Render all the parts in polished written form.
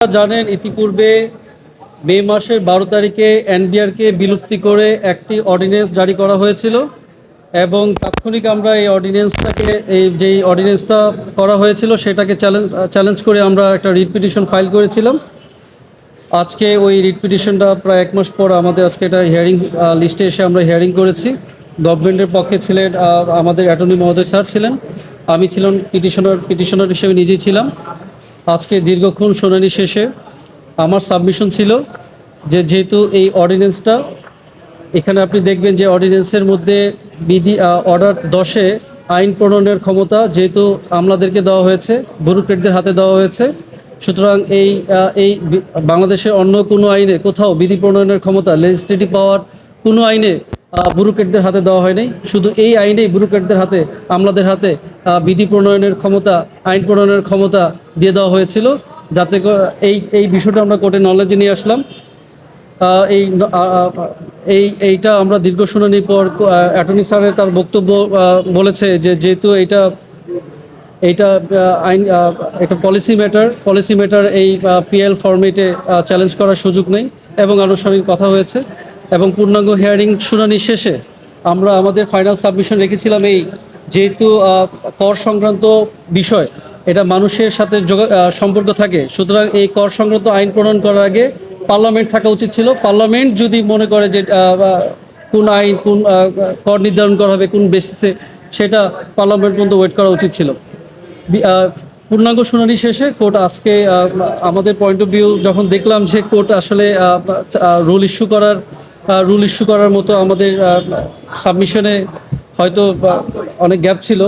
জানেন ইতিপূর্বে মে মাসের 12 তারিখে এনবিআরকে বিলুপ্তি করে একটি অর্ডিন্যান্স জারি করা হয়েছিল এবং তাৎক্ষণিক আমরা এই অর্ডিন্যান্সটাকে যেই অর্ডিন্যান্সটা করা হয়েছিল সেটাকে চ্যালেঞ্জ করে আমরা একটা রিট পিটিশন ফাইল করেছিলাম। আজকে ওই রিট পিটিশনটা প্রায় 1 মাস পর আমাদের আজকে এটা হিয়ারিং লিস্টে এসে আমরা হিয়ারিং করেছি। গভর্নমেন্টের পক্ষে ছিলেন আমাদের অ্যাটর্নি মহোদয় স্যার ছিলেন, আমি ছিলাম পিটিশনার হিসেবে নিজেই ছিলাম। আজকে দীর্ঘক্ষণ শুনানি শেষে আমার সাবমিশন ছিল যেহেতু এই অর্ডিন্যান্সটা এখানে আপনি দেখবেন যে অর্ডিন্যান্সের মধ্যে অর্ডার 10-এ আইন প্রণয়নের ক্ষমতা যেহেতু আমলাদেরকে দেওয়া হয়েছে, ব্যুরোক্রেটদের হাতে দেওয়া হয়েছে। সুতরাং এই বাংলাদেশের অন্য কোনো আইনে কোথাও বিধি প্রণয়নের ক্ষমতা লেজিসলেটিভ পাওয়ার কোনো আইনে ব্যুরোক্রেটদের হাতে দেওয়া হয়নি। শুধু এই আইনেই ব্যুরোক্রেটদের হাতে, আমলাদের হাতে বিধি প্রণয়নের ক্ষমতা, আইন প্রণয়নের ক্ষমতা দিয়ে দেওয়া হয়েছিল, যাতে এই বিষয়টা আমরা কোর্টে নলেজে নিয়ে আসলাম। এই এইটা আমরা দীর্ঘ শুনানির পর অ্যাটর্নি স্যারের তার বক্তব্য বলেছে যে যেহেতু এইটা আইন একটা পলিসি ম্যাটার এই পিএল ফরম্যাটে চ্যালেঞ্জ করার সুযোগ নেই এবং আনুষ্ঠানিক কথা হয়েছে এবং পূর্ণাঙ্গ হিয়ারিং শুনানি শেষে আমরা আমাদের ফাইনাল সাবমিশন রেখেছিলাম যেহেতু কর সংক্রান্ত বিষয় এটা মানুষের সাথে সম্পর্ক থাকে, সুতরাং এই কর সংক্রান্ত আইন প্রণয়ন করার আগে পার্লামেন্ট থাকা উচিত ছিল। পার্লামেন্ট যদি মনে করে যে কোন আইন কোন কর নির্ধারণ করা হবে কোন বেসিসে, সেটা পার্লামেন্ট পর্যন্ত ওয়েট করা উচিত ছিল। পূর্ণাঙ্গ শুনানি শেষে কোর্ট আজকে আমাদের পয়েন্ট অফ ভিউ যখন দেখলাম যে কোর্ট আসলে রুল ইস্যু করার মতো আমাদের সাবমিশনে হয়তো অনেক গ্যাপ ছিল,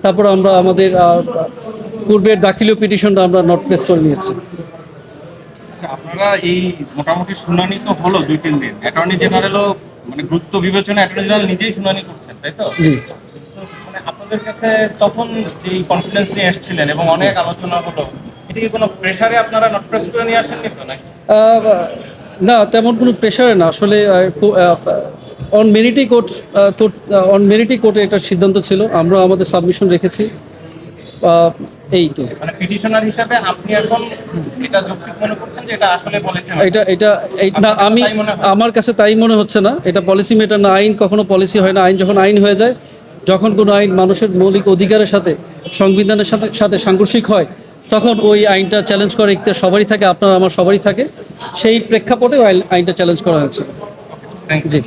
তারপর আমরা আমাদের পূর্বের দাখিলীয় পিটিশনটা আমরা নট প্লেস করে নিয়েছি। আপনারা এই মোটামুটি শুনানি তো হলো 2-3 দিন, অ্যাটর্নি জেনারেলও মানে গুরুত্ব বিবেচনা অ্যাটর্নি জেনারেল নিজেই শুনানি করছেন, তাই তো? জি। মানে আপনাদের কাছে তখন যে কনফিডেন্স নিয়ে এসেছিলেন এবং অনেক আলোচনা হলো, এটা কি কোনো প্রেসারে আপনারা নট প্রেস করে নিয়ে আসেননি তো নাকি? না, তেমন কোনো প্রেশারে না, আসলে অন মেরিটই কোর্টে এটা সিদ্ধান্ত ছিল, আমরা আমাদের সাবমিশন রেখেছি। এই তো মানে পিটিশনার হিসাবে আপনি এখন এটা যৌক্তিক মনে করছেন যে এটা আসলে পলিসি না, আমার কাছে তাই মনে হচ্ছে না। এটা পলিসি মেটার না, আইন কখনো পলিসি হয় না। আইন যখন আইন হয়ে যায়, যখন কোনো আইন মানুষের মৌলিক অধিকারের সাথে, সংবিধানের সাথে সাংঘর্ষিক হয়, তখন ওই আইনটা চ্যালেঞ্জ করার ইখতিয়ার সবারই থাকে, আপনার আমার সবারই থাকে। সেই প্রেক্ষাপটে আইনটা চ্যালেঞ্জ করা হয়েছে। Thank you. জি।